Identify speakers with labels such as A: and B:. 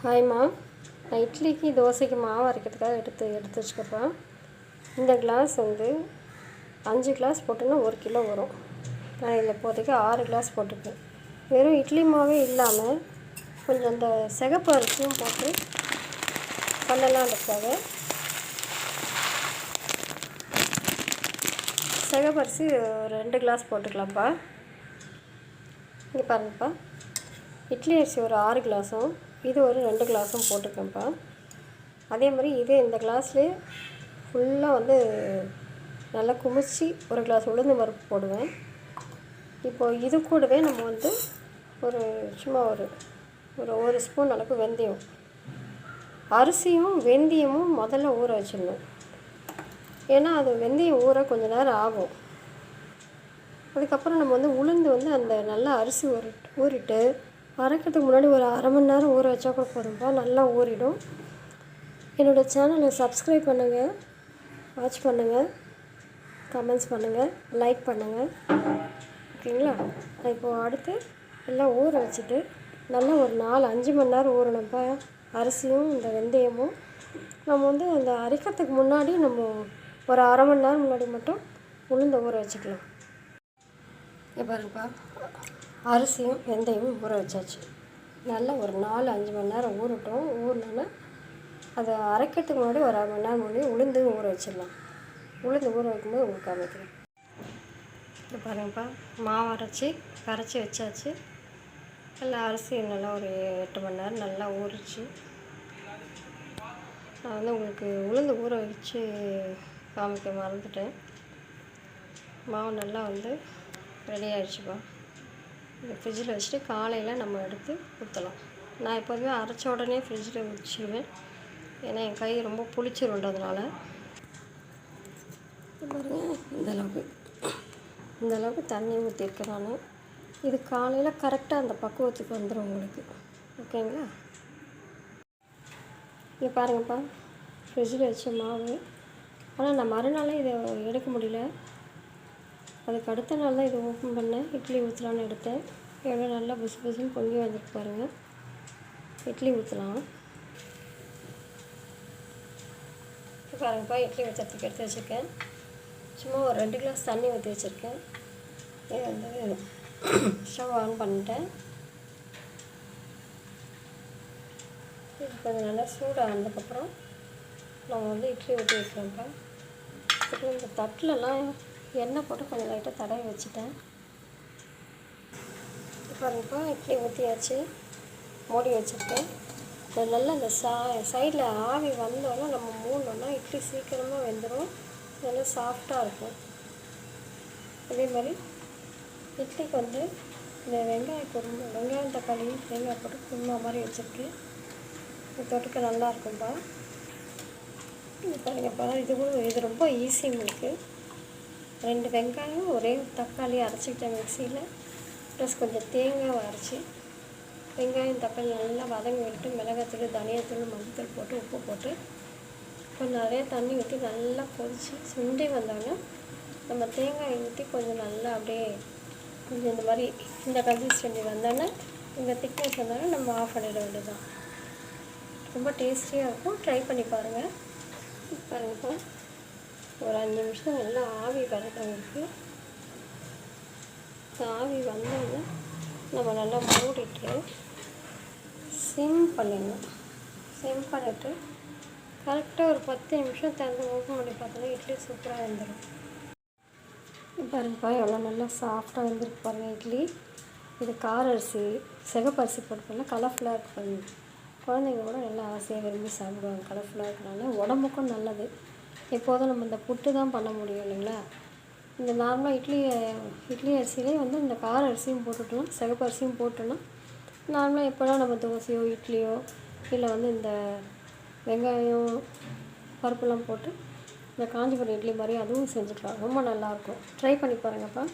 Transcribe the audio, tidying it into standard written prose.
A: Hi மா, நான் இட்லிக்கு தோசைக்கு மாவு அரைக்கிறதுக்காக எடுத்து வச்சுக்கப்பா. இந்த கிளாஸ் வந்து 5 கிளாஸ் போட்டோன்னா 1 கிலோ வரும். நான் இதில் இப்போதைக்கு 6 கிளாஸ் போட்டிருக்கேன். வெறும் இட்லி மாவே இல்லாமல் கொஞ்சம் அந்த சிகப்பு அரிசியும் போட்டு பண்ணலான்றதுக்காக சிகப்பு அரிசி 2 கிளாஸ் போட்டுக்கலாம்ப்பா. இங்கே பாருங்கப்பா, இட்லி அரிசி ஒரு 6 கிளாஸும் இது ஒரு 2 கிளாஸும் போட்டுக்கேன்ப்பா. அதே மாதிரி இந்த கிளாஸ்லேயே ஃபுல்லாக வந்து நல்லா குமிச்சு 1 கிளாஸ் உளுந்து பருப்பு போடுவேன். இப்போது இது கூடவே நம்ம வந்து சும்மா ஒரு ஸ்பூன் அளவுக்கு வெந்தயம், அரிசியும் வெந்தயமும் முதல்ல ஊற வச்சிடணும். ஏன்னா அது வெந்தயம் ஊற கொஞ்சம் நேரம் ஆகும். அதுக்கப்புறம் நம்ம வந்து உளுந்து வந்து அந்த நல்லா அரிசி ஊறிட்டு அரைக்கிறதுக்கு முன்னாடி ஒரு அரை மணி நேரம் ஊற வச்சா கூட போதும்ப்பா, நல்லா ஊறிடும். என்னோடய சேனலை சப்ஸ்கிரைப் பண்ணுங்கள், வாட்ச் பண்ணுங்கள், கமெண்ட்ஸ் பண்ணுங்கள், லைக் பண்ணுங்கள், ஓகேங்களா? இப்போது அடுத்து எல்லாம் ஊற வச்சுட்டு நல்லா ஒரு 4-5 மணி நேரம் ஊறணும்ப்பா. அரிசியும் இந்த வெந்தயமும் நம்ம வந்து அந்த அரைக்கிறதுக்கு முன்னாடி நம்ம ஒரு அரை மணி நேரம் முன்னாடி மட்டும் உளுந்த ஊற வச்சுக்கலாம். பாருங்கப்பா, அரிசியும் வெந்தயமும் ஊற வச்சாச்சு. நல்லா ஒரு 4-5 மணி நேரம் ஊறட்டும். ஊறினோன்னா அதை அரைக்கிறதுக்கு முன்னாடி ஒரு அரை மணி நேரம் முன்னாடி உளுந்து ஊற வச்சிடலாம். உளுந்து ஊற வைக்கும்போது உங்களுக்கு காமிக்கிறேன். இப்போ பாருங்கப்பா, மாவு கரைச்சி வச்சாச்சு. நல்லா அரிசி நல்லா ஒரு 8 மணி நேரம் நல்லா ஊறிச்சு. நான் வந்து உங்களுக்கு உளுந்து ஊற வச்சு காமிக்க மறந்துட்டேன். மாவு நல்லா வந்து ரெடி ஆகிடுச்சுப்பா. இதை ஃப்ரிட்ஜில் வச்சுட்டு காலையில் நம்ம எடுத்து ஊற்றலாம். நான் எப்போதுமே அரைச்ச உடனே ஃப்ரிட்ஜில் வச்சுருவேன். ஏன்னா என் கை ரொம்ப புளிச்சிருன்றதுனால. பாருங்கள், இந்த அளவுக்கு தண்ணி ஊற்றிருக்கேன் நான். இது காலையில் கரெக்டாக அந்த பக்குவத்துக்கு வந்துடும் உங்களுக்கு, ஓகேங்களா? இங்கே பாருங்கப்பா, ஃப்ரிட்ஜில் வச்ச மாவு. ஆனால் நான் மறுநாளே இதை எடுக்க முடியல. அதுக்கு அடுத்த நாள் தான் இதை ஓப்பன் பண்ணேன். இட்லி ஊற்றலான்னு எடுத்தேன். எவ்வளோ நல்லா புசு புசுன்னு பொங்கி வந்துருக்கு பாருங்கள். இட்லி ஊற்றலாம். பாருங்கப்பா, இட்லி ஊற்றுறதுக்கு எடுத்து வச்சுருக்கேன். சும்மா ஒரு 2 கிளாஸ் தண்ணி ஊற்றி வச்சுருக்கேன். இது வந்து ஸ்டவ் ஆன் பண்ணிட்டேன். இது கொஞ்சம் நல்லா சூடானதுக்கப்புறம் நம்ம வந்து இட்லி ஊற்றி வைக்கிறோம்ப்பா. இப்போ இந்த தட்டிலலாம் எண்ணெய் போட்டு கொஞ்சம் லைட்டாக தடவி வச்சுட்டேன். பாருங்கப்பா, இட்லி ஊற்றியாச்சு, மூடி வச்சுருக்கேன். நல்லா இந்த சைடில் ஆவி வந்தோன்னா நம்ம மூடணுன்னா இட்லி சீக்கிரமாக வெந்துடும், நல்லா சாஃப்டாக இருக்கும். அதே மாதிரி இட்லிக்கு வந்து இந்த வெங்காயம் தக்காளி தேங்காய் போட்டு குருமா மாதிரி வச்சுருக்கேன். இது தொட்டுக்க நல்லா இருக்கும்ப்பா. இது பாருங்கப்பா, இது ரொம்ப ஈஸி உங்களுக்கு. 2 வெங்காயம் ஒரே தக்காளி அரைச்சிக்கிட்டேன் மிக்சியில். ப்ளஸ் கொஞ்சம் தேங்காய் அரைச்சி வெங்காயம் தக்காளி நல்லா வதங்கி விட்டு மிளகாத்தூள், தனியாத்தூள், மஞ்சள் போட்டு உப்பு போட்டு கொஞ்சம் நிறைய தண்ணி ஊற்றி நல்லா கொதித்து சுண்டி வந்தாங்கன்னா நம்ம தேங்காயை ஊற்றி கொஞ்சம் நல்லா அப்படியே கொஞ்சம் இந்த மாதிரி இந்த கன்சிஸ்டன்சி வந்தோன்னே, இந்த திக்னஸ் வந்தோன்னா நம்ம ஆஃப் பண்ணிட வேண்டியதுதான். ரொம்ப டேஸ்டியாக இருக்கும். ட்ரை பண்ணி பாருங்கள். பாருங்கப்பா, ஒரு 5 நிமிஷம் நல்லா ஆவி வரவங்களுக்கு. ஆவி வந்தோடனே நம்ம நல்லா மூடிட்டு சிம் பண்ணிடணும். சிம் பண்ணிவிட்டு கரெக்டாக ஒரு 10 நிமிஷம் திறந்து ஓப்பன் பண்ணி பார்த்தோன்னா இட்லி சூப்பராக வந்துடும். பாருங்கப்பா, எவ்வளோ நல்லா சாஃப்டாக வந்துருக்கு பாருங்கள் இட்லி. இது கார அரிசி, சிகப்பு அரிசி போட்டுக்கோங்க, கலர்ஃபுல்லாக இருக்கும். குழந்தைங்க கூட நல்லா ஆசையாக விரும்பி சாப்பிடுவாங்க. கலர்ஃபுல்லாக இருக்கிறனால உடம்புக்கும் நல்லது. எப்போதும் நம்ம இந்த புட்டு தான் பண்ண முடியும் இல்லைங்களா? இந்த நார்மலாக இட்லி அரிசியிலே வந்து இந்த கார அரிசியும் போட்டுட்டோம், சிகப்பு அரிசியும் போட்டோன்னா நார்மலாக எப்போலாம் நம்ம தோசையோ இட்லியோ இல்லை வந்து இந்த வெங்காயம் பருப்புலாம் போட்டு இந்த காஞ்சிபுரம் இட்லி மாதிரி அதுவும் செஞ்சுக்கலாம். ரொம்ப நல்லாயிருக்கும். ட்ரை பண்ணி பாருங்கப்பா.